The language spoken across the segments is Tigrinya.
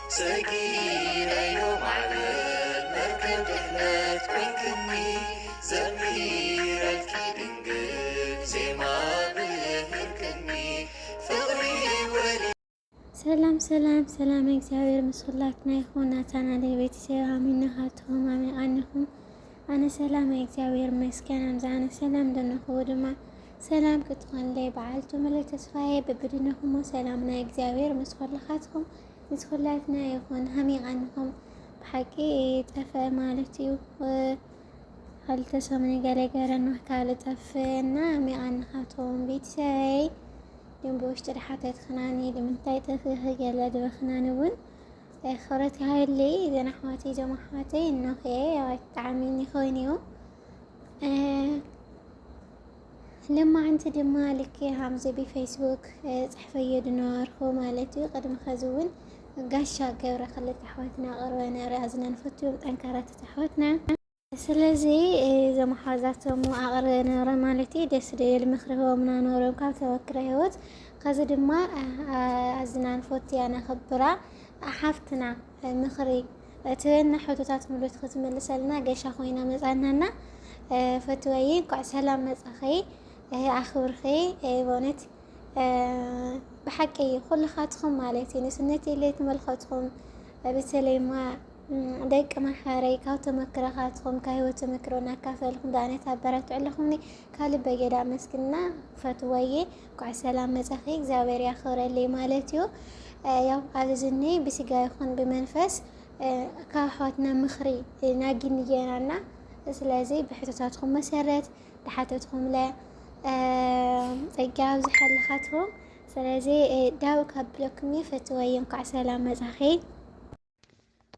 سجيرة يوم على مركب دحلت كنكني زميرة الكيدنجل زي ما بهركني فغري ولي ሰላም ሰላም እግዚአብሔር ምስላትና ይሁን ናታና ለቤተሰብ አሚነሃቱም አሚአንሁም አነ ሰላም እግዚአብሔር መስገን አምዛነ ሰላም ደነሁ ድማ ሰላም ክትኾን ለይ በዓልቱ መለ ተስፋዬ በብድነሁም ሰላምና እግዚአብሔር ምስላኻትኩም ምስላትና ይሁን አሚአንሁም በሐቂ ጠፈ ማለት እዩ አልተሰምነ ገለገረ ነው ካለ ጠፈና አሚአንሃቱም ቤተሰብ يوم بوشت رحاتات خناني لمنتاي تفيه يلا دو خنانون خرتي هاي اللي إذا نحواتي جماحاتي إنه هي تعاملني خوينيو لما أنت دمالك همزة بفيسبوك صحفية دنار خو مالتي قدم خزون قاشا قورة خلت تحواتنا غرونا رازنا نفتو أنكارات تحواتنا ስለዚህ ዘመሓዛቶም ኣቕረ ነረ ማለት እዩ ደስ ደል ምክርህቦምና ነሮም ካብ ተወክረ ህይወት ከዚ ድማ ኣዝናን ፎትያ ነኽብራ ሓፍትና ምክሪ እትበና ሕቶታት ሙሉት ክትመልሰልና ገሻ ኮይና መፃናና ፈትወይ እንኳዕ ሰላም መፃኺ ኣኽብርኺ በእውነት ብሓቂ ኩልኻትኩም ማለት እዩ ንስነት ኢለይ ትመልከትኩም በተለይማ ደቂ ማሕበረይ ካብ ተመክረኻትኩም ካብ ህይወት ተመክሮና ካፈልኩም ዳኣነት ኣበረትዕለኹምኒ ካልእ በጌዳ መስግና ፈትወዬ ኳዕ ሰላም መጻኺ እግዚአብሔር ያኽብረለይ ማለት እዩ ያው ኣብዝኒ ብስጋ ይኹን ብመንፈስ ካብ ኣሕዋትና ምኽሪ ናጊንየናና ስለዚ ብሕቶታትኩም መሰረት ድሓተትኩም ለ ፀጋ ኣብዝሓልኻትኩም ስለዚ ዳው ካብለኩም ፈትወዬ ኳዕ ሰላም መጻኺ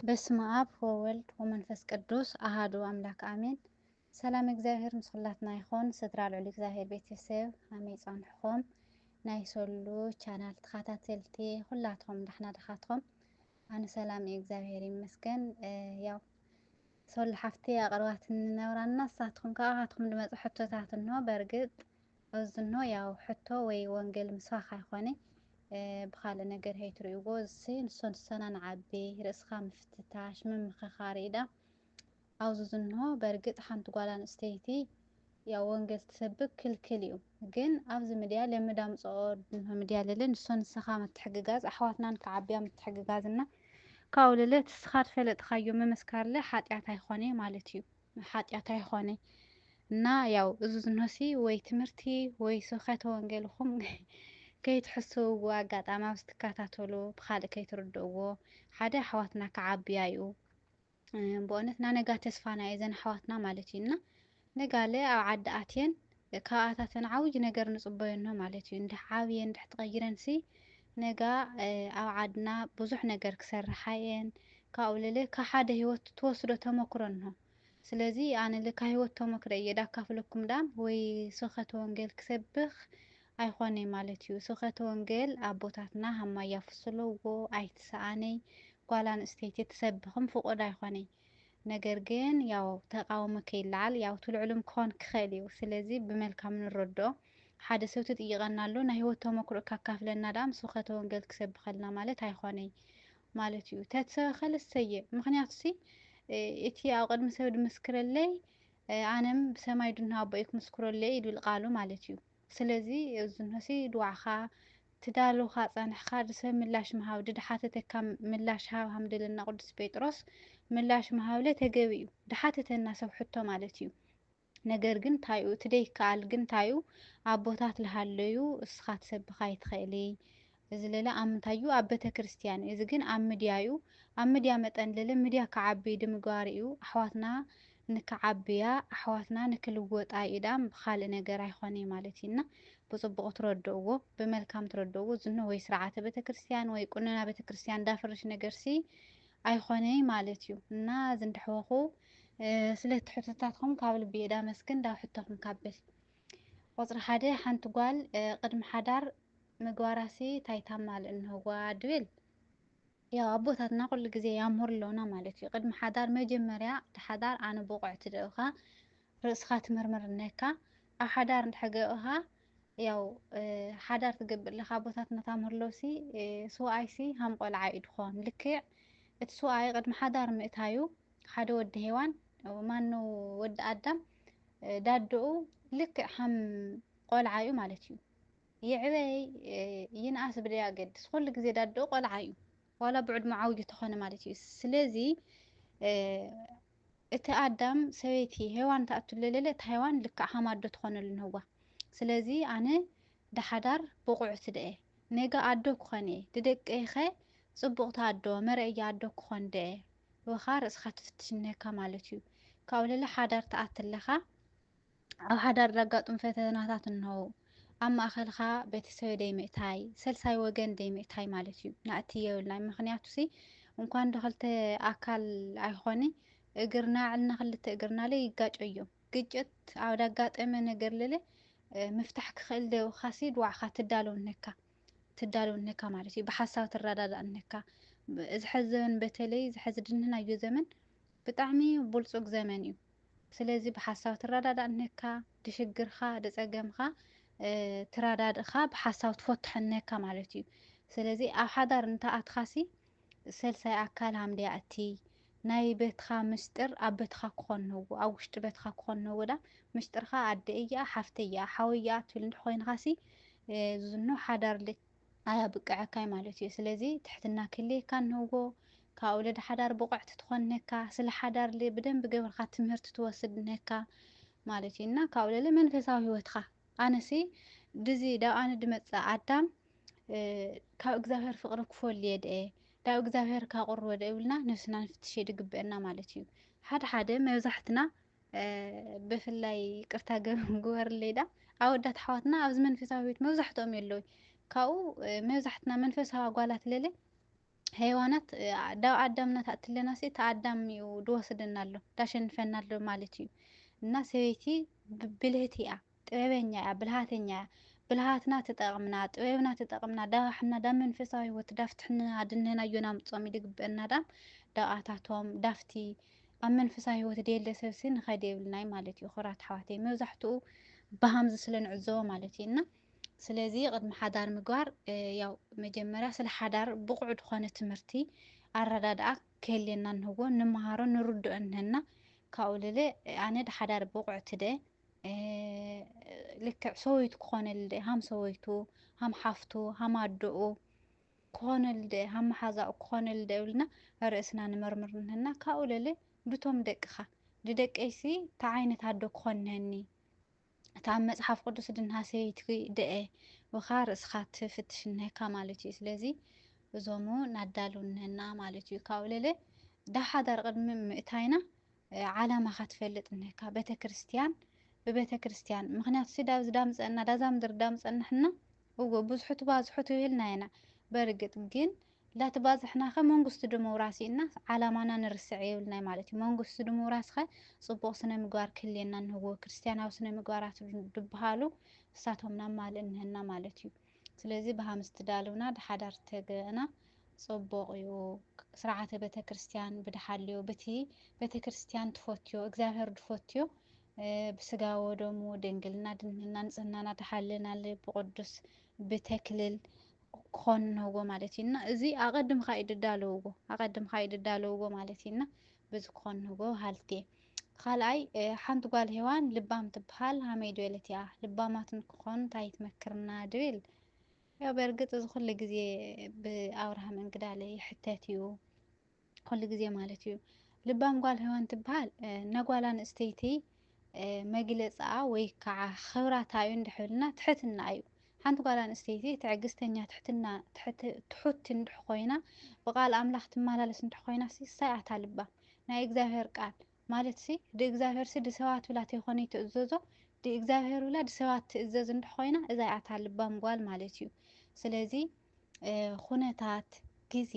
በስመ አብ ወወልድ ወመንፈስ ቅዱስ አሃዱ አምላክ አሜን። ሰላም እግዚአብሔር ምስላትና ይኹን ስድራ ልዑል እግዚአብሔር ቤተሰብ ከመይ ፀንሕኹም ናይ ሰሉ ቻናል ተኸታተልቲ ሁላትኩም ዳሕና ዳኻትኩም ኣነ ሰላም እግዚአብሔር ይመስገን። ያው ሰሉ ሓፍቲ ኣቕርባት ንነብራና ንሳትኩም ካብኣኻትኩም ዝመፁ ሕቶታት እንሆ በርግጥ እዚ እንሆ ያው ሕቶ ወይ ወንጌል ምስባኽ ኣይኮነ بخال نجر هي تريوز سين صن سنة نعبي رأسها مفتتاش من مخخاريدا أو زنها برجت حنت قالن استيتي يا وانجل تسبب كل يوم جن أبز مديال لما دام صعود إنها مديال لين صن سخامة تحقق أحواتنا نكعبيا متحقق لنا كاول لا تسخر فلت تخيم مسكر له حتى يعطي خاني مالتيو حتى يعطي خاني نا ياو زنها سي ويتمرتي ويسخت وانجل خم كيتحسوا قاطعة ما بستكاتاتولو بخالق كيتردقوا حدا حواتنا كعبيايو بقولتنا نجا تسفانا إذن حواتنا مالتينا نجالي أو عداتين كاعاتنا عوج نجر نصبينهم مالتيو ندح عاوين ندح تغيرن سي نجا أو عدنا بزح نجر كسر حين كأولي كحدا هيوت توصلوا تمكرنهم سلازي أنا اللي كهيوت تمكر يدا كافلكم دام وي سخة وانجيل كسبخ ኣይኮነ ማለት እዩ ስኸት ወንጌል ኣቦታትና ሃማ ያፍስልዎ ኣይትሰኣነይ ጓል ኣንስተይቲ ትሰብኽም ፍቑድ ኣይኮነ ነገር ግን ያው ተቃውሞ ከይለዓል ያው ትልዕሉም ክኾን ክኽእል እዩ ስለዚ ብመልካም ንረድኦ ሓደ ሰብ ትጥይቐና ኣሎ ናይ ህይወት ተመክሮ ካካፍለና ዳም ስኸት ወንጌል ክሰብኸልና ማለት ኣይኮነ ማለት እዩ ተትሰበኸለ እሰየ ምክንያቱ ሲ እቲ ኣብ ቅድሚ ሰብ ድምስክረለይ ኣነም ብሰማይ ድና ኣቦይ ክምስክረለይ ይብል ቃሉ ማለት እዩ ስለዚ እዝንሲ ድዋዕኻ ትዳልውኻ ጸንሕኻ ድሰብ ምላሽ መሃብ ድሓተተካ ምላሽ ሃብ ሃምድልና ቅዱስ ጴጥሮስ ምላሽ መሃብለ ተገቢ እዩ ድሓተተና ሰብ ሕቶ ማለት እዩ ነገር ግን ታዩ ትደይከኣል ግን ታዩ ኣቦታት ዝሃለዩ እስኻ ትሰብኻ ይትኽእሊ እዚ ሌላ ኣምንታዩ ኣብ ቤተ ክርስቲያን እዚ ግን ኣብ ሚድያ እዩ ኣብ ሚድያ መጠን ለለ ሚድያ ከዓቢ ድምግባር እዩ ኣሕዋትና ንከዓብያ ኣሕዋትና ንክልወጣ ኢዳም ብካልእ ነገር ኣይኮነ ማለት ኢና ብፅቡቅ ትረድእዎ ብመልካም ትረድእዎ ዝንሆ ወይ ስርዓተ ቤተክርስትያን ወይ ቁንና ቤተክርስትያን እንዳፈርሽ ነገርሲ ኣይኮነ ማለት እዩ እና ዝንድሕወኹ ስለ ትሕቶታትኩም ካብ ልቢ እየ ዳመስግን ዳብ ሕቶኩም ካብል ቁፅሪ ሓደ ሓንቲ ጓል ቅድሚ ሓዳር ምግባራሲ ታይታማል እንህዋ ድብል ያው ኣቦታትና ኩሉ ግዜ ያምህርለውና ማለት እዩ ቅድሚ ሓዳር መጀመርያ ድሓዳር ኣነ ብቑዕ ትደእኻ ርእስኻ ትምርምር ነካ ኣብ ሓዳር እንድሕገእኻ ያው ሓዳር ትገብር ለካ ቦታትና ታምህርሎሲ ስዋኣይሲ ሃም ቆልዓ እዩ ድኾን ልክዕ እቲ ስዋኣይ ቅድሚ ሓዳር ምእታዩ ሓደ ወዲ ሄዋን ማኑ ወዲ ኣዳም ዳድኡ ልክዕ ሃም ቆልዓ እዩ ማለት እዩ ይዕበይ ይንኣስ ብደይ ኣገድስ ኩሉ ግዜ ዳድኡ ቆልዓ እዩ ዋላ ብዕድሙ ዓብይ ተኾነ ማለት እዩ ስለዚ እቲ ኣዳም ሰበይቲ ሄዋን ተኣትለለለ እቲ ሄዋን ልክዕ ሃም ኣዶ ትኾነሉ ንህዋ ስለዚ ኣነ ድሓዳር ብቑዕቲ ደአ ነጋ ኣዶ ክኾን እየ ድደቀይኸ ፅቡቕቲ ኣዶ መርአያ ኣዶ ክኾን ደአ ወኻ ርእስኻ ትፍትሽነካ ማለት እዩ ካብኡ ለለ ሓዳር ተኣትለኻ ኣብ ሓዳር ዘጋጥሙ ፈተናታት እንሆው ኣብ ማእኸልካ ቤተሰብ ደይምእታይ ሰልሳይ ወገን ደይምእታይ ማለት እዩ ናእቲ የብልናይ ምክንያቱ ሲ እንኳን ድ2 ኣካል ኣይኾኒ እግርና ዕልና 2 እግርና ለይ ይጋጮ እዮም ግጭት ኣብ ዳጋጠመ ነገር ለለ ምፍታሕ ክኽእል ደውኻሲ ድዋዕኻ ትዳለውነካ ማለት እዩ ብሓሳብ ትረዳዳእነካ እዚ ሕዚ ዘመን በተለይ ዝሕዚ ድንህናዮ ዘመን ብጣዕሚ ብልፁግ ዘመን እዩ ስለዚ ብሓሳብ ትረዳዳእነካ ድሽግርካ ድፀገምካ ትረዳድእካ ብሓሳብ ትፈትሐነካ ማለት እዩ ስለዚ ኣብ ሓዳር እንተኣትኻሲ ሰልሳይ ኣካል ሃምደ ኣቲ ናይ ቤትካ ምስጥር ኣብ ቤትካ ክኾን ነዎ ኣብ ውሽጢ ቤትካ ክኾን ነዎ ዳ ምስጥርካ ኣደ እያ ሓፍተ እያ ሓወያ ትብል እንድሕ ኮይንካሲ ዝኖ ሓዳር ኣያብቅዐካይ ማለት እዩ ስለዚ ትሕትና ክልየካ እንህዎ ካብኡ ወለዲ ሓዳር ብቑዕቲ ትኾነካ ስለ ሓዳር ብደንብ ገበርካ ትምህርቲ ትወስድ ነካ ማለት እዩ እና ካብኡ ለለ መንፈሳዊ ሂወትካ ኣነሲ ድዚ ዳብ ኣነ ድመፅእ ኣዳም ካብ እግዚኣብሔር ፍቅሪ ክፈልየ ደአ ዳብ እግዚኣብሔር ካቁርበ ደ ይብልና ነፍስና ንፍትሽ ድግበአና ማለት እዩ ሓደ መብዛሕትና ብፍላይ ቅርታ ግበርለይ ዳ ኣወዳት ኣሕዋትና ኣብዚ መንፈሳዊ ሂወት መብዛሕትኦም የለዉ ካብኡ መብዛሕትና መንፈሳዊ ጓላት ለለ ሄዋናት ዳብ ኣዳምና ተኣትለና ሲ ተኣዳም እዩ ድወስደና ኣሎ ዳሸንፈና ኣሎ ማለት እዩ እና ሰበይቲ ብልህቲ እያ ጥበበኛ እያ ብልሃተኛ እያ ብልሃትና ተጠቕምና ጥበብና ተጠቕምና ዳባሕና ዳብ መንፈሳዊ ሂወት ዳፍትሕና ድንህናዮ ናምፅኦም ይድግበአና ዳ ዳብኣታቶም ዳፍቲ ኣብ መንፈሳዊ ሂወት ደየለ ሰብሲ ንኸደ የብልናይ ማለት እዩ ኩራት ኣሕዋተይ መብዛሕትኡ ብሃምዚ ስለ ንዕዘቦ ማለት እዩ እና ስለዚ ቅድሚ ሓዳር ምግባር ያው መጀመርያ ስለ ሓዳር ብቑዕ ድኾነ ትምህርቲ ኣረዳድኣ ክህልየና እንህዎ ንምሃሮ ንርድኦ እንህና ካብኡ ለለ ኣነ ድሓዳር ብቑዕቲ ደአ ልክዕ ሰበይቱ ክኾነል ደአ ሃም ሰበይቱ ሃም ሓፍቱ ሃም ኣዶኡ ክኾነል ደአ ሃም መሓዛኡ ክኾነል ደአ ይብልና ርእስና ንመርምር እንህና ካብኡ ለለ ብቶም ደቅኻ ድደቀይሲ እንታይ ዓይነት ኣዶ ክኾንህኒ እታ ኣብ መፅሓፍ ቅዱስ ድንሃ ሰበይቲ ደአ ወኻ ርእስኻ ትፍትሽነካ ማለት እዩ ስለዚ እዞም ናዳለው እንህና ማለት እዩ ካብኡ ለለ ዳብ ሓዳር ቅድሚ ምእታይና ዓላማኻ ትፈልጥ እንካ ቤተክርስትያን ብቤተክርስትያን ምክንያቱ ሲ ዳብዚ ዳምፀና ዳዛ ምድሪ ዳምፀናሕና እዎ ብዙሑ ትባዝሑት ይብልና ኢና በርግጥ ግን ዳትባዝሕናኸ መንግስቱ ድምውራስ ኢና ዓላማና ንርስዕ የብልናይ ማለት እዩ መንግስቱ ድምውራስኸ ፅቡቕ ስነ ምግባር ክህልየና እንህዎ ክርስትያናዊ ስነ ምግባራት ድበሃሉ እሳቶም ናማልእ እንህና ማለት እዩ ስለዚ ብሃምስ ትዳለውና ድሓዳር ተገአና ፅቡቕ እዩ ስርዓተ ቤተክርስትያን ብድሓልዮ በቲ ቤተክርስትያን ትፈትዮ እግዚኣብሔር ድፈትዮ ብስጋ ወደሙ ድንግልና ድንህና ንፅህናና ድሓልናለ ብቅዱስ ብተክልል ክኾን ነዎ ማለት እዩና እዚ ኣቐድምካ እዩ ድዳለውዎ ማለት እዩና በዚ ክኾን ነዎ ሃልቴ ካልኣይ ሓንቲ ጓል ሄዋን ልባም ትበሃል ሃመይ ድበለት እያ ልባማት ንክኾኑ እንታይ ትመክርና ድብል ያው በርግጥ እዚ ኩሉ ግዜ ብኣብርሃም እንግዳለ ይሕተት እዩ ኩሉ ግዜ ማለት እዩ ልባም ጓል ሄዋን ትበሃል ነጓል ኣንስተይቲ መግለፅኣ ወይ ከዓ ክብራታ እዩ እንድሕብልና ትሕትና እዩ ሓንቲ ጓል ኣንስተይቲ ትዕግስተኛ ትሑት እንድሕ ኮይና ብቃል ኣምላኽ ትመላለስ እንድሕ ኮይና ሳይኣታ ልባም ናይ እግዚኣብሔር ቃል ማለት ሲ ድእግዚኣብሔር ሲ ድሰባት ብላ ተይኮነ ትእዘዞ ድእግዚኣብሔር ብላ ድሰባት ትእዘዝ እንድሕ ኮይና እዛ ኣታ ልባም ጓል ማለት እዩ ስለዚ ኩነታት ግዜ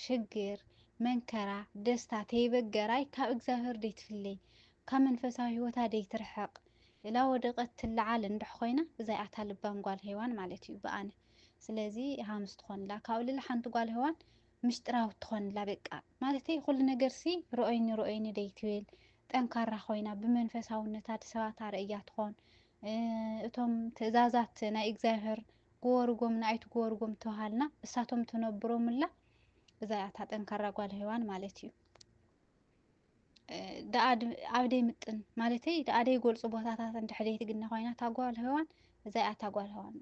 ሽግር መንከራ ደስታ ተይበገራይ ካብ እግዚኣብሔር ደይትፍለይ ካብ መንፈሳዊ ሂወታ ደይትርሕቕ ኢላ ወደቐት ትለዓል እንድሕ ኮይና እዛ ኣታ ልባም ጓል ሄዋን ማለት እዩ ብኣነ ስለዚ ሃምስ ትኾንላ ካብኡ ለለ ሓንቲ ጓል ሄዋን ምስጢራዊት ትኾንላ በቃ ማለተይ ኩሉ ነገር ሲ ርኦይኒ ደይትብል ጠንካራ ኮይና ብመንፈሳውነታ ድሰባት ኣርእያ ትኾን እቶም ትእዛዛት ናይ እግዚአብሔር ጎወርጎም ንኣይቱ ጎወርጎም ተባሃልና እሳቶም ትነብሮምላ እዚኣ እታ ጠንካራ ጓል ሔዋን ማለት እዩ። ኣብ ደይምጥን ማለተይ ኣብ ደይገልፁ ቦታታት እንድሕር ትግነ ኮይና እታ ጓል ሔዋን እዚኣ እታ ጓል ሔዋን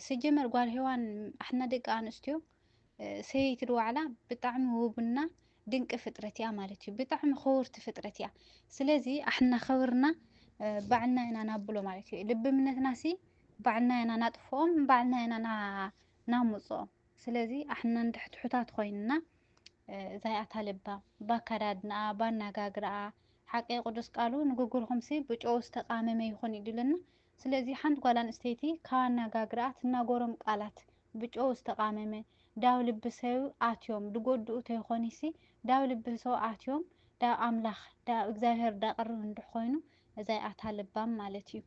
ሲጀመር ጓል ሔዋን ኣሕና ደቂ ኣንስትዮ ሰበይቲ ድዋዕላ ብጣዕሚ ውብና ድንቂ ፍጥረት እያ ማለት እዩ። ብጣዕሚ ክቡርቲ ፍጥረት እያ። ስለዚ ኣሕና ክብርና ባዕልና ኢና ናብሎ ማለት እዩ። ልቢ እምነትና ሲ ባዕልና ኢና ናጥፍኦም ባዕልና ኢና ናምፅኦም። ስለዚ ኣሕና እንድሕትሑታት ኮይንና እዛይኣታ ልባ ባከዳድናኣ ባነጋግርኣ ሓቂ ቅዱስ ቃሉ ንግግርኩም ሲ ብጨው ዝተቃመመ ይኹን ይድለና። ስለዚ ሓንቲ ጓል ኣንስተይቲ ካብ ኣነጋግርኣ ትናገሮም ቃላት ብጨው ዝተቃመመ ዳብ ልቢ ሰብ ኣትዮም ድጎድኡ ተይኮኑ ሲ ዳብ ልቢ ሰብ ኣትዮም ዳብ ኣምላኽ ዳብ እግዚኣብሔር ዳቅርብ እንድሕ ኮይኑ እዛይኣታ ልባም ማለት እዩ።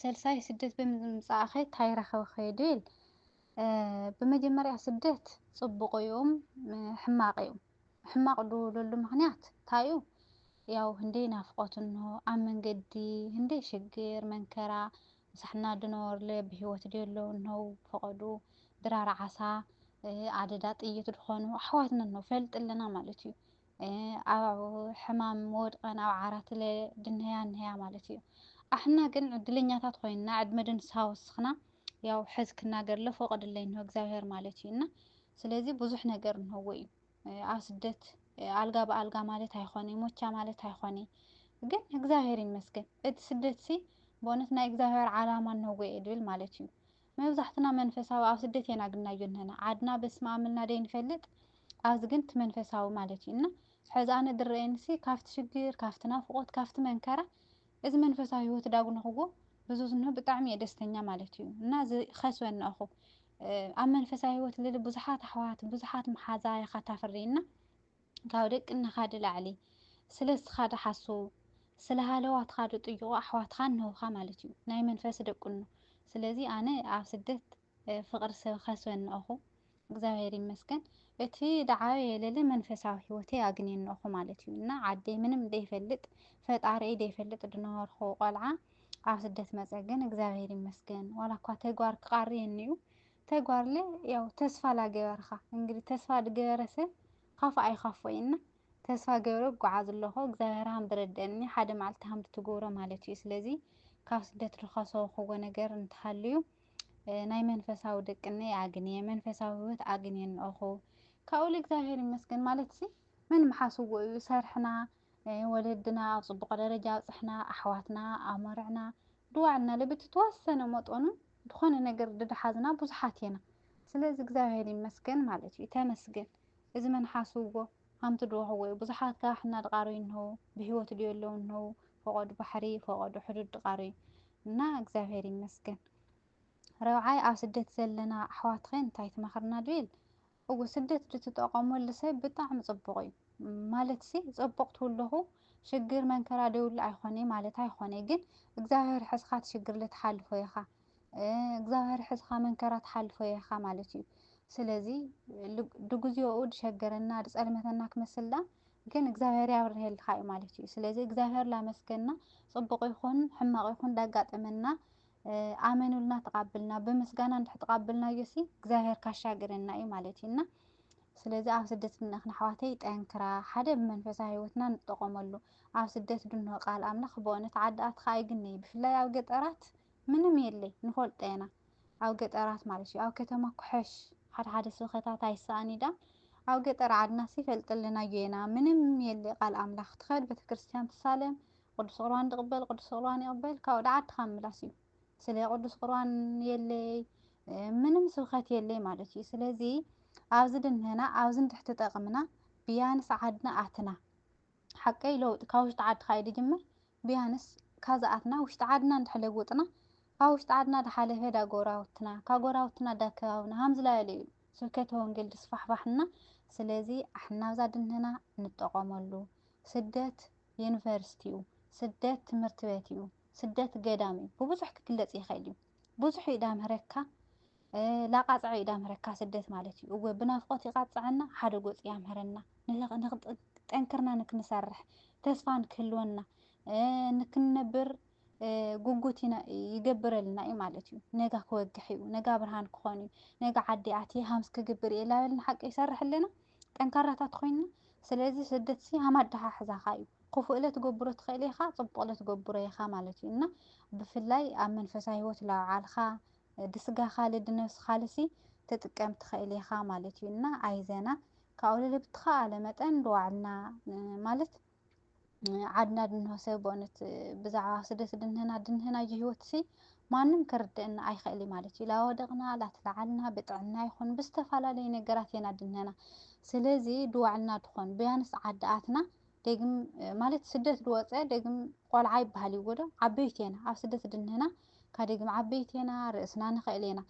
ሰልሳይ ስደት ብምምፃእ ኸ እንታይ ረኸበ ይብል ብመጀመርያ ስደት ፅቡቅ እዮም ሕማቅ እዮም። ሕማቅ ድብለሉ ምክንያት እንታይ እዩ? ያው ህንደይ ናፍቆት እንሆ ኣብ መንገዲ ህንደይ ሽግር መንከራ ምሳሕና ድነበርለ ብሂወት ደለው እንሆ ፈቀዱ ድራር ዓሳ ኣደዳ ጥይት ድኾኑ ኣሕዋትና እንሆ ፈልጥ ኣለና ማለት እዩ። ኣብ ሕማም ወድቀን ኣብ ዓራት ድንህያ እንህያ ማለት እዩ። ኣሕና ግን ዕድለኛታት ኮይንና ዕድመ ድንሳ ወስኽና ያው ሕዝ ክናገርለ ፈቀደለይ እንሆ እግዚአብሔር ማለት እዩ። እና ስለዚ ብዙሕ ነገር እንህዎ እዩ። ኣብ ስደት ኣልጋ ብኣልጋ ማለት ኣይኮነ ሞቻ ማለት ኣይኮነ ግን እግዚአብሔር ይመስገን እቲ ስደት ሲ በእውነት ናይ እግዚአብሔር ዓላማ እንህዎ እየ ድብል ማለት እዩ። መብዛሕትና መንፈሳዊ ኣብ ስደት ኢና ግናዮ ንህና ዓድና በስመ አብ ኢልና ደይንፈልጥ ኣብዚ ግን እቲ መንፈሳዊ ማለት እዩ። እና ሕዚ ኣነ ድረአየኒ ሲ ካብቲ ሽግር ካብቲ ናፍቆት ካብቲ መንከራ እዚ መንፈሳዊ ሂወት ዳጉ ንኽዎ ብዙ ዝንሆ ብጣዕሚ እየ ደስተኛ ማለት እዩ። እና ከስበኒ ኣኹ ኣብ መንፈሳዊ ሂወት ልሊ ብዙሓት ኣሕዋት ብዙሓት መሓዛ ኢኻ ተፍርይና ካብ ደቅንኻ ድላዕሊ ስለ እስኻ ድሓስቡ ስለ ሃለዋትካ ድጥይቁ ኣሕዋትካ እንህውካ ማለት እዩ ናይ መንፈስ ደቁኑ። ስለዚ ኣነ ኣብ ስደት ፍቅሪ ሰብ ከስበኒ ኣኹ እግዚአብሔር ይመስገን። እቲ ደዓበየ ልሊ መንፈሳዊ ሂወተይ ኣግንየኒ ኣኹ ማለት እዩ። እና ዓደይ ምንም ደይፈልጥ ፈጣሪይ ደይፈልጥ ድነበርኩ ቆልዓ ኣብ ስደት መፀ ግን እግዚአብሔር ይመስገን ዋላ እኳ ተግባር ክቃርየኒ እዩ ተግባርለ ያው ተስፋ ላገበርካ እንግዲህ ተስፋ ድገበረ ሰብ ካፉ ኣይኻፎይና ተስፋ ገበረ ጓዓዝ ኣለኹ እግዚአብሔር ሃም ድረድአኒ ሓደ መዓልቲ ሃም ድትገብሮ ማለት እዩ። ስለዚ ካብ ስደት ዝኸሰብክዎ ነገር እንተሃልዩ ናይ መንፈሳዊ ደቅነይ ኣግንየ መንፈሳዊ ሂወት ኣግንየኒ ኣኹ ካብኡ እግዚአብሔር ይመስገን ማለት ሲ ምን መሓስዎ እዩ ሰርሕና ወለድና ኣብ ፅቡቅ ደረጃ ኣብፅሕና ኣሕዋትና ኣመርዕና ድዋዕልና ለብቲ ተወሰነ መጠኑ ድኾነ ነገር ድድሓዝና ብዙሓት ኢና። ስለዚ እግዚአብሔር ይመስገን ማለት እዩ ተመስገን። እዚ መንሓስዎ ሃምቲ ድረኽቦ እዩ ብዙሓት ካብ ኣሕና ድቃረዩ እንህው ብሂወት ድየለው እንህው ፈቀዱ ባሕሪ ፈቀዱ ሕዱድ ድቃረዩ እና እግዚአብሔር ይመስገን። ረብዓይ ኣብ ስደት ዘለና ኣሕዋት ኸ እንታይ ትመክርና ድብል እዎ ስደት ድትጠቀመሉ ሰብ ብጣዕሚ ፅቡቅ እዩ ማለት ሲ ፅቡቅ ትብለኹ ሽግር መንከራ ደይብሉ ኣይኮነ ማለት ኣይኮነ ግን እግዚአብሔር ሕዝካ ትሽግር ትሓልፎ ኢኻ እግዚአብሔር ሕዝካ መንከራ ትሓልፎ ኢኻ ማለት እዩ። ስለዚ ድግዚኡ ድሸገረና ድፀልመተና ክመስላ ግን እግዚአብሔር ያብርህልካ እዩ ማለት እዩ። ስለዚ እግዚአብሔር ላመስገና ፅቡቅ ይኹን ሕማቅ ይኹን ዳጋጠመና ኣመኑልና ተቃብልና ብምስጋና እንድሕ ተቃብልናዮ ሲ እግዚአብሔር ካሻግረና እዩ ማለት እዩ። እና ስለዚ ኣብ ስደት ድንእኽና ኣሕዋተይ ጠንክራ ሓደ ብመንፈሳዊ ሂወትና ንጥቀመሉ ኣብ ስደት ድንሆ ቃል ኣምላኽ በእውነት ዓድኣትካ ኣይግነይ ብፍላይ ኣብ ገጠራት ምንም የለይ ንፈልጦ ኢና ኣብ ገጠራት ማለት እዩ። ኣብ ከተማ ኩሕሽ ሓደ ሓደ ስብከታት ኣይሰኣን ኢዳ ኣብ ገጠር ዓድና ሲ ፈልጠለናዮ ኢና ምንም የለይ ቃል ኣምላኽ ትኸድ ቤተክርስትያን ትሳለም ቅዱስ ቁርባን ትቅበል ቅዱስ ቁርባን ይቅበል ካብኡ ዓድካ ምምላስ እዩ። ስለ ቅዱስ ቁርባን የለይ ምንም ስብከት የለይ ማለት እዩ። ስለዚ ኣብዚ ድንህና ኣብዚ እንድሕ ተጠቅምና ቢያንስ ዓድና ኣትና ሓቀይ ለውጢ ካብ ውሽጢ ዓድካ እዩ ድጅምር ቢያንስ ካዝኣትና ውሽጢ ዓድና እንድሕ ለውጥና ካብ ውሽጢ ዓድና ድሓለፈ ዳ ጎራውትና ካብ ጎራውትና ዳ ከባብና ሃም ዝለለ እዩ ስብከተ ወንጌል ድስፋሕፋሕና። ስለዚ ኣሕና ኣብዛ ድንህና ንጠቀመሉ ስደት ዩኒቨርሲቲ እዩ ስደት ትምህርቲ ቤት እዩ ስደት ገዳም እዩ ብብዙሕ ክግለፅ ይኽእል እዩ። ብዙሕ እዩ ዳምህረካ ላቃፅዐ እዩ ዳምህረካ ስደት ማለት እዩ። እወ ብናፍቆት ይቃፅዐና ሓደ ጎፅ ያምህረና ጠንክርና ንክንሰርሕ ተስፋ ንክህልወና ንክንነብር ጉጉት ይገብረልና እዩ ማለት እዩ ነጋ ክወግሕ እዩ ነጋ ብርሃን ክኾን እዩ ነጋ ዓዲ ኣትየ ሃምስ ክግብር እየ ላበልና ሓቂ ይሰርሐልና ጠንካራታት ኮይንና ስለዚ ስደት ሲ ሃማድኻ ሕዛኻ እዩ ክፉእ ለ ትገብሮ ትኽእል ኢኻ ፅቡቕ ለ ትገብሮ ኢኻ ማለት እዩ እና ብፍላይ ኣብ መንፈሳዊ ሂወት ላውዓልኻ ድስጋኻ ልድነብስኻ ልሲ ትጥቀም ትኽእል ኢኻ ማለት እዩ እና ኣይዘና ካብኡ ብትኸኣለ መጠን ድዋዕልና ማለት ዓድና ድንሆሰብ በእውነት ብዛዕባ ስደት ድንህና ህይወት ሲ ማንም ከርድአና ኣይኽእል ማለት እዩ ላወደቕና ላተላዓልና ብጥዕና ይኹን ብዝተፈላለዩ ነገራት ኢና ድንህና ስለዚ ድዋዕልና ድኾን ቢያንስ ዓዲኣትና ደግም ማለት ስደት ድወፀ ደግም ቆልዓ ይበሃል እዩ ጎዶ ዓበይቲ ኢና ኣብ ስደት ድንህና ካደግም ዓበይቲ ኢና ርእስና ንኽእል ኢና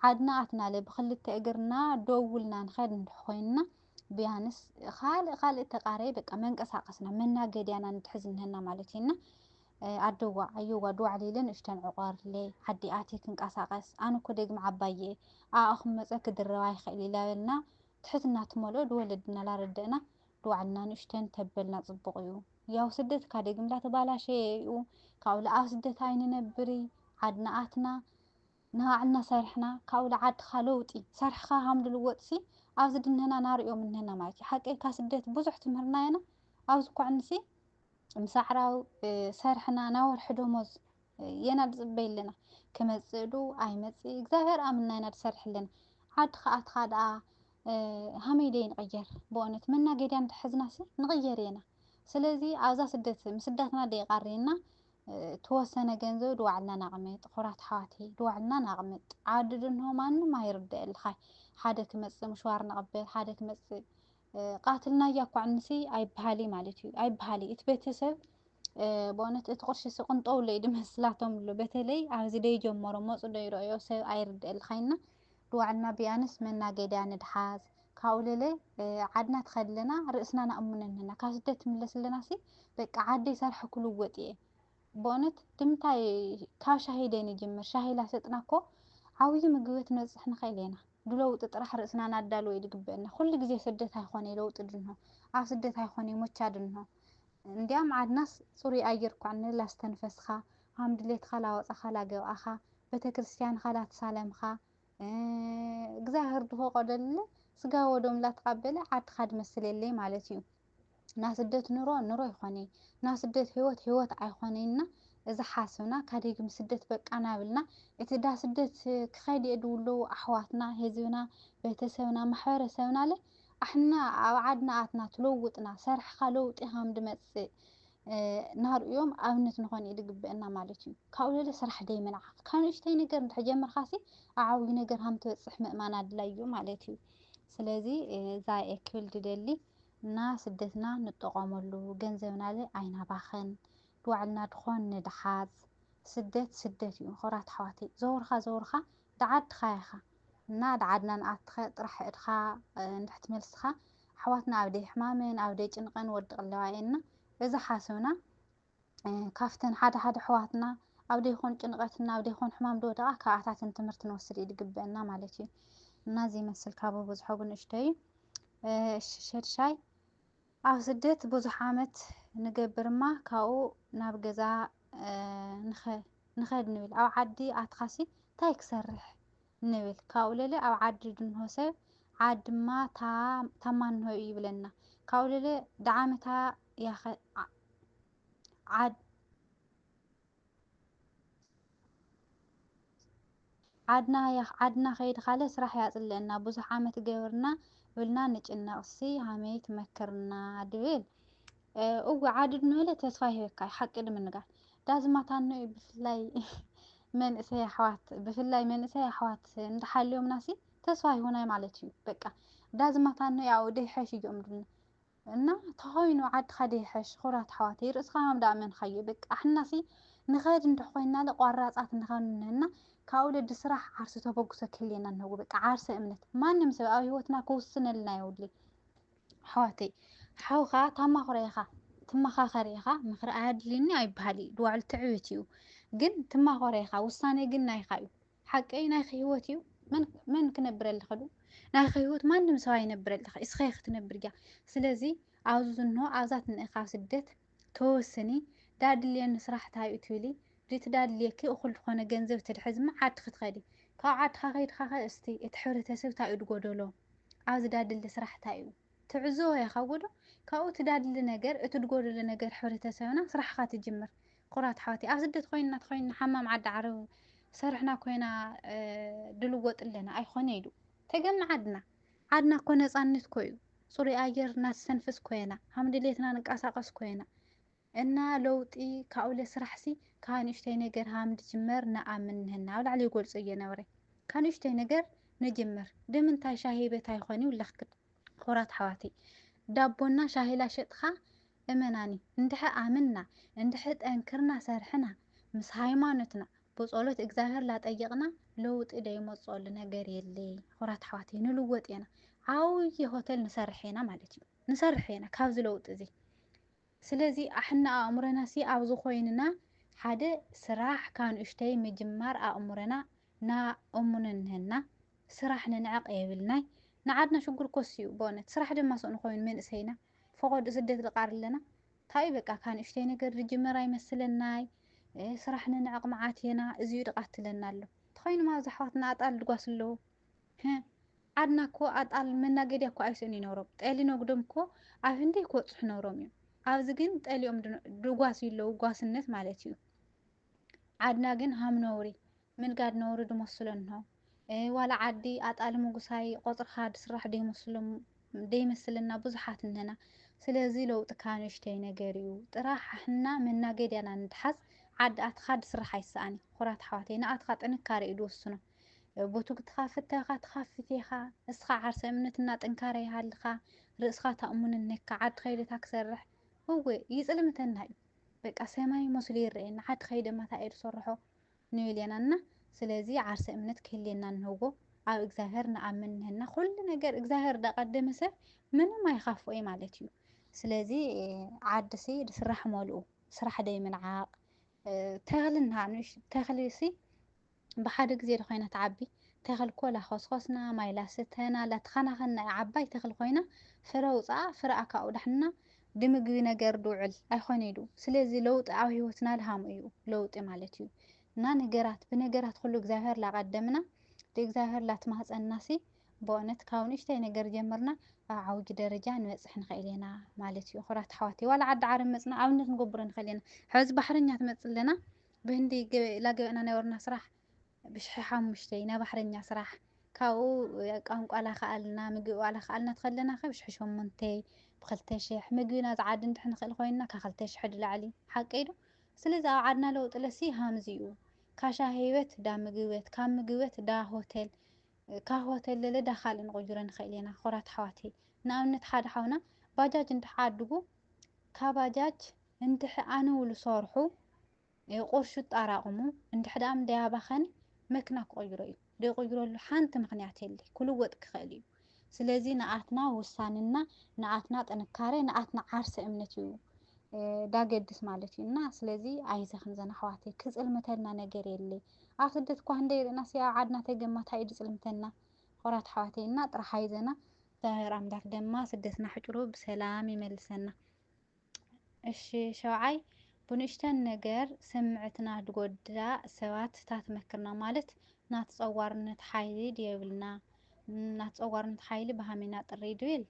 ዓድና ኣትናለ ብክልተ እግርና ደውልና ንኸድ እንድኾይንና ቢያንስ ካልእ ተቃረየ በቃ መንቀሳቀስና መናገድያና ንትሕዝንህና ማለት እዩና ኣደዋ ኣየዋ ድዋዕሊለን እሽተን ዕቋርለ ዓዲኣቴ ክንቀሳቀስ ኣነ እኮ ደግም ዓባየ ኣኹም መፀ ክድረባ ይኽእል ኢላበልና ትሕትና ትመልኦ ድወለድና ላረድእና ድዋዕልና ንእሽተን ተበልና ፅቡቅ እዩ ያው ስደት ካደግም ላተባላሸየ እዩ ካብኡ ኣብ ስደት ኣይንነብሪ ዓድና ኣትና ንባዕልና ሰርሕና ካብኡ ዓድኻ ለውጢ ሰርሕኻ ሃምዱ ልወጥሲ ኣብዚ ድንህና ናርዮም እንህና ማለት እዩ ሓቀይ ካ ስደት ብዙሕ ትምህርናየና ኣብዚ ኳዕንሲ ምሳዕራው ሰርሕና ናወርሒ ደሞዝ የና ድፅበይ ኣለና ክመፅእ ዱ ኣይመፅእ እግዚኣብሔር ኣምና ኢና ድሰርሕ ኣለና ዓድኻ ኣትኻ ደኣ ሃመይ ደይ ንቕየር ብእውነት መናገድያ እንድሕዝናሲ ንቕየር ኢና ስለዚ ኣብዛ ስደት ምስዳትና ደይቃሪና ተወሰነ ገንዘብ ድዋዕልና ናቕምጥ ኩራት ሓዋተይ ድዋዕልና ናቕምጥ ዓዲ ድንሆ ማንም ኣይርድአልኻ ሓደ ክመፅእ ምሽዋር ንቕበል ሓደ ክመፅእ ቃትልና እያኳዕንሲ ኣይበሃሊ ማለት እዩ ኣይበሃሊ እቲ ቤተሰብ በእውነት እቲ ቁርሺ ቅንጠውለ እዩ ድመስላቶም ኣሎ በተለይ ኣብዚ ደይ ጀመሮ መፁ ዶ ይረአዮ ሰብ ኣይርድአልኻይና ድዋዕልና ቢያንስ መናገድያ ንድሓዝ ካብኡ ለለ ዓድና ትኸድለና ርእስና ናእሙነንና ካብ ስደት ትምለስ ኣለና ሲ በቃ ዓደይ ሰርሐ ክልወጥ እየ በእውነት ድምታይ ካብ ሻሂ ደይ ንጅምር ሻሂ ላሰጥና እኮ ዓብዪ ምግበት ንበፅሕ ንኽእል ኢና ድለውጢ ጥራሕ ርእስና ናዳልዎ እዩ ዝግበአና ኩሉ ግዜ ስደት ኣይኮነ ለውጢ ድንሆ ኣብ ስደት ኣይኮነ ሞቻ ድንሆ እንዲያም ዓድናስ ፅሩይ ኣየር እኳ ላስተንፈስካ ሃምድሌትካ ላወፃኻ ላገብኣኻ ቤተክርስትያንካ ላተሳለምካ እግዚኣብሔር ድፈቀደለ ስጋ ወደም ላተቃበለ ዓድካ ድመስል የለይ ማለት እዩ ና ስደት ኑሮ ይኾነ ና ስደት ህይወት ኣይኮነና እዚ ሓስብና ካደግም ስደት በቃ ናብልና እቲ ዳ ስደት ክኸይድ የድውለው ኣሕዋትና ህዝብና ቤተሰብና ማሕበረሰብና ለ ኣሕና ኣብ ዓድና ኣትና ትለውጥና ሰርሕካ ለውጢ ሃም ድመፅእ ናርእዮም ኣብነት ንኾን እዩ ዝግበአና ማለት እዩ ካብኡ ለለ ስራሕ ደይ ምንዓቕ ካብ ንእሽተይ ነገር እንድሕጀመርካሲ ዓብዪ ነገር ሃም ትበፅሕ ምእማን ኣድላይ እዩ ማለት እዩ ስለዚ እዛ ክብል ድደሊ እና ስደትና ንጠቐመሉ ገንዘብና ለ ኣይናባኽን ድዋዕልና ድኾን ንድሓዝ ስደት እዩ ኩራት ኣሕዋተይ ዘውርኻ ደዓድኻ ኢኻ እና ደዓድና ንኣትኸ ጥራሕ እድኻ እንድሕትመልስኻ ኣሕዋትና ኣብ ደይ ሕማምን ኣብ ደይ ጭንቀን ወድቕ ኣለዋ እየና እዚ ሓስብና ካፍተን ሓደ ኣሕዋትና ኣብ ደይኮን ጭንቀትና ኣብ ደይኮን ሕማም ደወደቓ ካብኣታትን ትምህርቲ ንወስድ እዩ ዝግበአና ማለት እዩ እና እዚ ይመስል ካብ ብዙሖ ንእሽተይ ሸድሻይ ኣብ ስደት ብዙሕ ዓመት ንገብርማ ካብኡ ናብ ገዛ ንኸድ ንብል ኣብ ዓዲ ኣትኻሲ እንታይ ክሰርሕ ንብል ካብኡ ለለ ኣብ ዓዲ ድንሆ ሰብ ዓድማ ታማንሆ እዩ ይብለና ካብኡ ለለ ደዓመታ ዓድና ኸይድ ካለ ስራሕ ያፅለአና ብዙሕ ዓመት ገበርና ብልና ንጭነቕሲ ሃመይ ትመክርና ድብል ዓዲ ድንሆለ ተስፋ ይህበካ ሓቂ ንምንጋር ዳዝማታኖ ብፍላይ መንእሰይ ኣሕዋት እንድሓልዮምናሲ ተስፋ ይሁናይ ማለት እዩ በቃ ዳዝማታኖ ያው ደይሐሽ እዮም ድልና እና ተኸይኑ ዓድኻ ደይሐሽ ኩራት ኣሕዋተይ ርእስኻ ሃምዳ ኣመንካዮ በቃ ኣሕናሲ ንኸድ እንድኾይና ለቋራፃት ንኸንና ካብኡ ለዲ ስራሕ ዓርሲ ተበግሶ ክህልየና እንህቡ በቃ ዓርሰ እምነት ማንም ሰብ ኣብ ሂወትና ክውስነልና የውድሊ ኣሕዋተይ ሓውካ ታማኽረይኻ ትመኻኸሪኻ ምኽሪ ኣያድልኒ ኣይበሃል ድዋዕሉ ትዕብት እዩ ግን ትማኽረይኻ ውሳነ ግን ናይኻ እዩ ሓቀይ ናይኺ ሂወት እዩ መን ክነብረልኽ ዱ ናይኺ ሂወት ማንም ሰብ ኣይነብረልኻ እስኸ ክትነብር እያ ስለዚ ኣብዚ ዝንሆ ኣብዛ ትንእኻ ስደት ተወስኒ ዳድልየኒ ስራሕ እንታይ እዩ ትብሊ دتداليكي أخل خونه جنزب تدحزم عاد ختخدي كعاد خايد خا استي تحرتسب تاعي تقولولو عاوز دادل سرح تاعي تعزو يا خودو كاو تدادل نجر تقول نجر حرتسبنا سرح خات تجمر قرات حواتي عاوز تخوين حمام عاد عرب سرحنا كوينا دلوقت لنا أي خنيدو تجمع عدنا كنا صانت كويو صوري أجر ناس تنفس كوينا هم دليتنا نقاس كوينا إنا لوطي كأول سرحسي كان يشتي نجر هم تجمر نأمنهن ولا علي يقول صينا وري كان يشتي نجر نجمر دمن تاي شاهي بتاي خوني ولا خرات حواتي دابونا شاهي لا شطخة إمناني اندح آمنا اندح أنكرنا سرحنا مس هايمانتنا بصولت إجزاهر لا تأيقنا لوط إدي مصول نجر يلي خرات حواتي نلوط ينا عاوي هوتيل نسرحينا مالتي نسرحينا كابز لوط زي سلازي احنا أمرنا سي أبزو خويننا حدا سراح كان اشتي مجمار أمرنا نا أمننهن سراح ننعق يبلنا نعدنا شقر كوسيو بونت سراح دم مسؤول خوين من اسهينا فقد سدت القار لنا طيب بقى كان اشتي نقر جمرا يمثلناي سراح ننعق معاتينا ازيو دقاتلنا له تخوين ما زحواتنا أطال دقاسلو ها عدنا كو أطال منا قد يكو أيسوني نورب تقالي نقدم كو عفندي كو تصح نورم يوم عاوز جن تقاليهم دقاس يلو قاس الناس مالتيو عدنا جن هم نوري من قاد نوري دمصلنها ولا عدي أطال مقصاي قطر خاد سرح دي مثلنا بزحات إننا سلازي لو تكانوا يشتينا جريو راح إحنا منا قد أنا نتحس عد أتخاد سرح يسأني خرات حواتينا أتخاد أنا كاري دوسنا بوتوك تخافتيها اسخا عرسة منتنا تنكاري هالخا رأسخا تأمن النكا عاد خيدة تكسرح هو يسأل متنهاي بقى سماي مسلير رأينا عاد خيدة ما تاير صرحو نيولينا سلازي عرسة منت كلنا نهوغو أو إجزاهرنا أمنهن كل نجار إجزاهر دا قدم سف منو ما يخافوا أي مالتيو سلازي عاد سي سرح مولو سرح دايما عاق تغلنها عنوش تغلسي بحد جزيرة خوينا تعبي تغل كولا خصنا ما يلاستنا لا تخنا عباي تغل خوينا فروصا فرأك أو دحنا دمجي نجار دوعل أي خونيدو سلازي لوط أو هيوتنا لهم أيو لوط مالتيو نا نجارات كله جزاهر لا قدمنا تجزاهر لا تمهز الناسي بونت كونيش تاني نجار جمرنا عوج درجة نوصح نخلينا مالتيو خرات حواتي ولا عد عارم مصنا أو نقبر نخلينا حوز بحرنا تمثل لنا بهندي لا جبنا نورنا صراحة بشححة مشتينا بحرنا صراحة كاو ቋንቋ ላኸኣልና ምግቢ ላኸኣልና ትኸለና ኸ ብሽሕሾም መንተይ ብ2,000 ምግብና ዝዓድ እንድሕር ንኽእል ኮይንና ካብ 2,000 ድላዕሊ ሓቂ ዶ ስለዚ ኣብ ዓድና ለውጢ ለሲ ሃምዚ እዩ ካሻ ህይወት ዳ ምግብት ካብ ምግብት ዳ ሆቴል ካብ ሆቴል ለለ ዳ ካልእ ንቕይሮ ንኽእል ኢና ኩራት ኣሕዋተይ ንኣብነት ሓደ ሓውና ባጃጅ እንድሓድጉ ካብ ባጃጅ እንድሕኣነውሉ ሰርሑ ቁርሹ ጣራቕሙ እንድሕዳም ደያባኸኒ መኪና ክቕይሮ እዩ ደይቕይረሉ ሓንቲ ምኽንያት የለ ክልወጥ ክኽእል እዩ ስለዚ ንኣትና ውሳንና ንኣትና ጥንካሬ ንኣትና ዓርሰ እምነት እዩ ዳገድስ ማለት እዩና ስለዚ ኣይዘኽን ዘና ኣሕዋተይ ክፅልምተልና ነገር የለ ኣብ ስደት እኳ ክንደይ ርኢና ሲ ኣብ ዓድና ተገማታ እዩ ዝፅልምተልና ኩራት ኣሕዋተይና ጥራሕ ኣይዘና እግዚአብሔር ኣምላክ ድማ ስደትና ሕጭሩ ብሰላም ይመልሰና እሺ ሸውዓይ ብንእሽተን ነገር ስምዕትና ድጎዳ ሰባት ታትመክርና ማለት ናትፀዋርነት ሓይሊ ድየብልና ናትፀዋርነት ሓይሊ ብሃሜና ጥሪ ድብል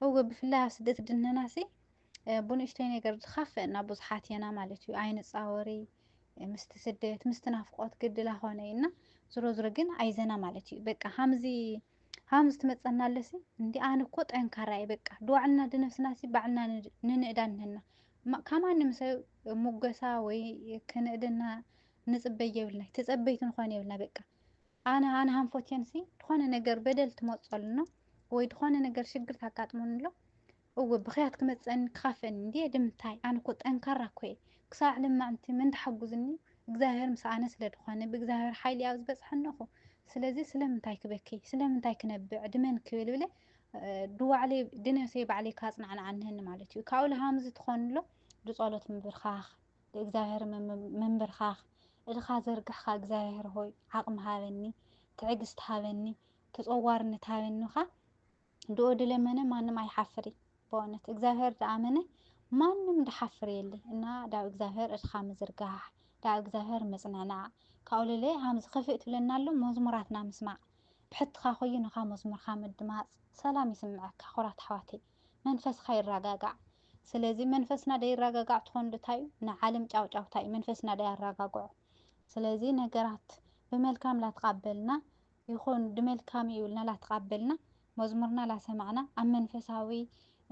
እወ ብፍላይ ኣብ ስደት ድንህናሲ ብንእሽተይ ነገር ዝኸፍአና ብዙሓት የና ማለት እዩ ኣይንፃወሪ ምስቲ ስደት ምስቲ ናፍቆት ግድላ ኾነ ኢና ዝሮ ዝሮ ግን ኣይዘና ማለት እዩ በቃ ሃምዚ ትመፀና ኣለሲ እንዲ ኣነ እኮ ጠንካራ እየ በቃ ድዋዕልና ድነፍስናሲ ባዕልና ንንእዳ ንህና ከማንም ሰብ ሙገሳ ወይ ክንእድና ንፅበይ የብልና ተፀበይት ንኾን የብልና በቃ ኣነ ሃንፎትየንሲ ድኾነ ነገር በደል ትመፀሉና ወይ ድኾነ ነገር ሽግር ታጋጥሙንሎ እወ ብኽያት ክመፀኒ ክኻፍአኒ እንዲ ድምታይ ኣነ እኮ ጠንካራ እኮ እየ ክሳዕ ልማዕንቲ ምን ተሓጉዝኒ እግዚኣብሔር ምሳኣነ ስለ ድኾነ ብእግዚኣብሔር ሓይሊ ኣብ ዝበፅሐኒኹ ስለዚ ስለምንታይ ክበኪ ስለምንታይ ክነብዕ ድመን ክብል ብለ ድዋዕለይ ድነሰይ ባዕለይ ካፅናዕናዓንህኒ ማለት እዩ ካብኡ ሃምዚ ትኾንሎ ብጸሎት ምንብርኻኽ እግዚአብሔር ምንብርኻኽ እልኻ ዘርግሕኻ እግዚአብሔር ሆይ ዓቕሚ ሃበኒ ትዕግስቲ ሃበኒ ተፀዋርነት ሃበኒኻ ድኦ ድለመነ ማንም ኣይሓፍር በእውነት እግዚአብሔር ዝኣመነ ማንም ድሓፍር የለ እና ዳብ እግዚአብሔር እልኻ ምዝርጋሕ ዳብ እግዚአብሔር መጽናዕናዕ ካብኡለለ ሃምዚ ከፍእ ትብለና ኣሎ መዝሙራትና ምስማዕ ብሕትኻ ኮይንኻ መዝሙርካ ምድማፅ ሰላም ይስምዐካ ኩራት ኣሕዋተይ መንፈስካ ይረጋጋዕ ስለዚ መንፈስና ደይረጋጋዕ ትኾን እንታይ እዩ ንዓለም ጫውጫውታ እዩ መንፈስና ደያረጋግዖ ስለዚ ነገራት ብመልካም ላተቃበልና ይኹን ብመልካም እዩ ኢልና ላተቃበልና መዝሙርና ላሰማዕና ኣብ መንፈሳዊ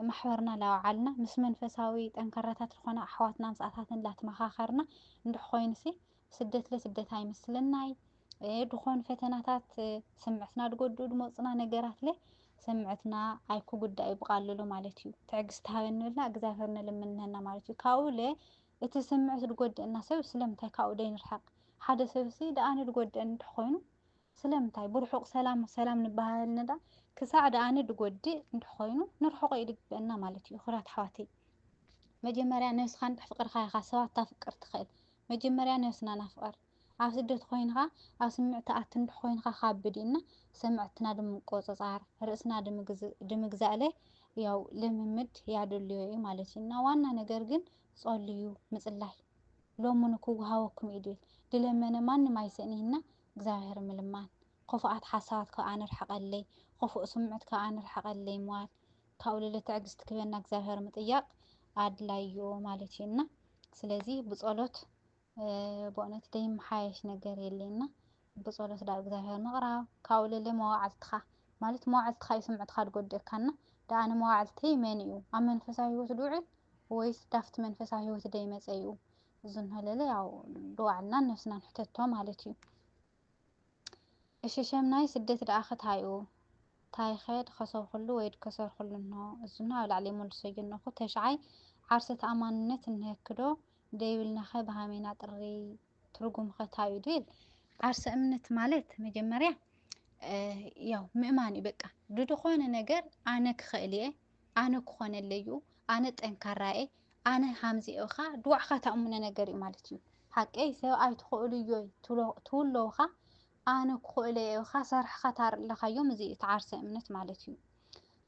ማሕበርና ላውዓልና ምስ መንፈሳዊ ጠንካራታት ዝኾነ ኣሕዋትና ምስኣታትን ላተመኻኸርና እንድሕ ኮይኑሲ ስደት ለስደት ኣይመስለናይ ድኾን ፈተናታት ስምዕትና ድጎድኡ ድመፁና ነገራት ለ ስምዕትና ኣይክጉዳእ ይብቃልሉ ማለት እዩ ትዕግስቲ ሃበኒ ብልና እግዚኣብሔር ንልምነና ማለት እዩ ካብኡ ለ እቲ ስምዕት ድጎድአና ሰብ ስለምንታይ ካብኡ ደይንርሐቅ ሓደ ሰብሲ ደኣነ ድጎድአኒ እንድሕ ኮይኑ ስለምንታይ ብርሑቕ ሰላም ንባሃል ንዳ ክሳዕ ደኣነ ድጎድእ እንድሕ ኮይኑ ንርሕቆ ይድግበአና ማለት እዩ ኩራት ኣሕዋተይ መጀመርያ ነፍስካ እንድሕ ፍቅርካ ኢኻ ሰባት ታፍቅር ትኽእል መጀመርያ ነፍስና ናፍቀር ኣብ ስደት ኮይንካ ኣብ ስምዕቲ ኣት እንድሕ ኮይንካ ካብድኢና ስምዕትና ድምቆፅፃር ርእስና ድምግዛእለ ያው ልምምድ ያደልዮ እዩ ማለት እዩ እና ዋና ነገር ግን ጸልዩ ምጽላይ ሎሙን ክወሃበኩም ኢድል ድለመነ ማንም ኣይስእኒና እግዚአብሔር ምልማን ክፉኣት ሓሳባት ካብ ኣነ ርሕቐለይ ክፉእ ስምዕት ካብ ኣነ ርሕቐለይ ምዋል ካብኡ ለለ ትዕግስቲ ክበና እግዚአብሔር ምጥያቅ ኣድላዩ ማለት እዩና ስለዚ ብጸሎት በእውነት ደይመሓየሽ ነገር የለና ብጸሎት ዳብ እግዚአብሔር ምቕራብ ካብኡ ለለ መዋዕልትካ ማለት መዋዕልትካ እዩ ስምዕትካ ድጎድአካና ደኣነ መዋዕልተይ መን እዩ ኣብ መንፈሳዊ ህይወት ድውዕል ወይስ ዳፍቲ መንፈሳዊ ህይወት ደይመፀ እዩ ዝንህለለ ያው ድዋዕልና ነፍስና ንሕተቶ ማለት እዩ እሽሸምናይ ስደት ደኣ ኸታዩ ታይኸድ ከሰብኩሉ ወይ ድከሰርኩሉ እንሆ እዝና ኣብ ላዕሊ መልሶ ይነኹ ተሽዓይ ዓርሰ ተኣማንነት እንሄክዶ ደይብልናኸ ብሃሜና ጥሪ ትርጉም ኸታዩ ድል ዓርሰ እምነት ማለት መጀመርያ ያው ምእማን በቃ ድድኾነ ነገር ኣነ ክኽእል እየ ኣነ ክኾነለዩ ኣነ ጠንካራኤ ኣነ ሃምዚኦኻ ድዋዕካ ተኣሙነ ነገር እዩ ማለት እዩ ሓቀይ ሰብ ኣይትኽእሉ እዮይ ትውለውኻ ኣነ ክኽእለ እየኻ ሰርሕኻ ታርለኻዮም እዚ ዓርሰ እምነት ማለት እዩ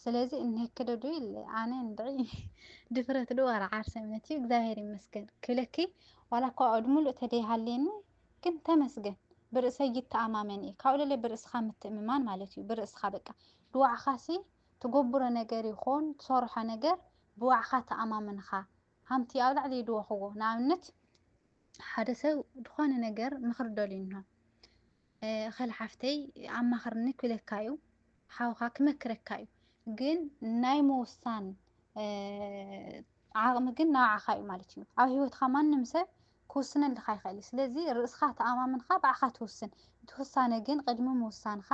ስለዚ እንሄክዶ ድል ኣነ እንድዒ ድፍረት ድወራ ዓርሰ እምነት እዩ እግዚአብሔር ይመስገን ክብለኪ ዋላ እኳ ድሙሉእ ተደይሃልየኒ ግን ተመስገን ብርእሰይ ይተኣማመን እየ ካብኡ ለለ ብርእስኻ ምትእምማን ማለት እዩ ብርእስኻ በቃ ድዋዕኻሲ ትጎብሮ ነገር ይኹን ትሰርሖ ነገር ብዋዕኻ ተኣማምንኻ ሃምቲ ኣብ ላዕሊ ድወኽዎ ንኣብነት ሓደ ሰብ ድኾነ ነገር ምኽሪ ደልዩ እንሆ ኸልሓፍተይ ኣማኽርኒ ክብለካ እዩ ሓውካ ክመክረካ እዩ ግን ናይ ምውሳን ዓቕሚ ግን ናብዓኻ እዩ ማለት እዩ ኣብ ሂወትካ ማንም ሰብ ክውስነልካ ይኽእል ስለዚ ርእስካ ተኣማምንካ ባዕኻ ትውስን ትውሳነ ግን ቅድሚ ምውሳንካ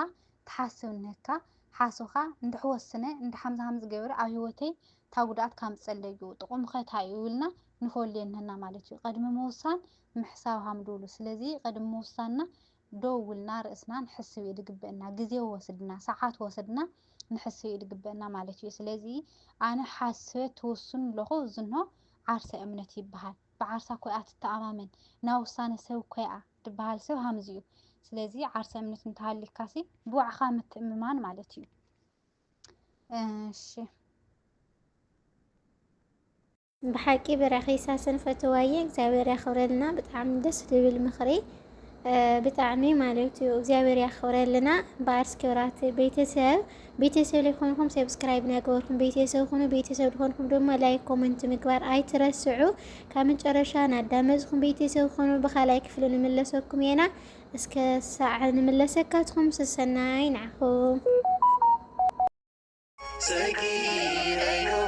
ተሓስብ እንካ ሓስብካ እንድሕ ወስነ እንድሓምዛሃም ዝገብረ ኣብ ሂወተይ ታ ጉድኣት ካምፀለዩ ጥቕሙ ኸታይ እዩ ኢልና ንፈልየንና ማለት እዩ ቅድሚ ምውሳን ምሕሳብ ሃምድብሉ ስለዚ ቅድሚ ምውሳንና ደው ኢልና ርእስና ንሕስብ እዩ ድግበአና ግዜ ወስድና ሰዓት ወስድና ንሕስብ እዩ ድግበአና ማለት እዩ ስለዚ ኣነ ሓስበ ትውስን ኣለኹ ዝንሆ ዓርሰ እምነት ይበሃል ብዓርሳ ኮይኣ ትተኣማመን ናብ ውሳነ ሰብ ኮይኣ ትበሃል ሰብ ሃምዚ እዩ ስለዚ ዓርሰ እምነት እንተሃሊካሲ ብዋዕኻ ምትእምማን ማለት እዩ እሺ ብሓቂ ብረኺሳ ስንፈትዋየ እግዚአብሔር ያኽብረልና ብጣዕሚ ደስ ዝብል ምኽሪ ብጣዕሚ ማለት እዩ እግዚአብሔር ያኽብረልና በዓርስ ክብራት ቤተሰብ ለይኮንኩም ሰብስክራይብ ናገበርኩም ቤተሰብ ሁኑ ቤተሰብ ድኾንኩም ድማ ላይክ ኮመንት ምግባር ኣይትረስዑ ካብ መጨረሻ ናዳመፅኩም ቤተሰብ ሁኑ ብኻልኣይ ክፍሊ ንመለሰኩም ኢና እስከ ሰዓ ንመለሰካትኩም ስሰናይ ንዓኹም ሰጊረዮ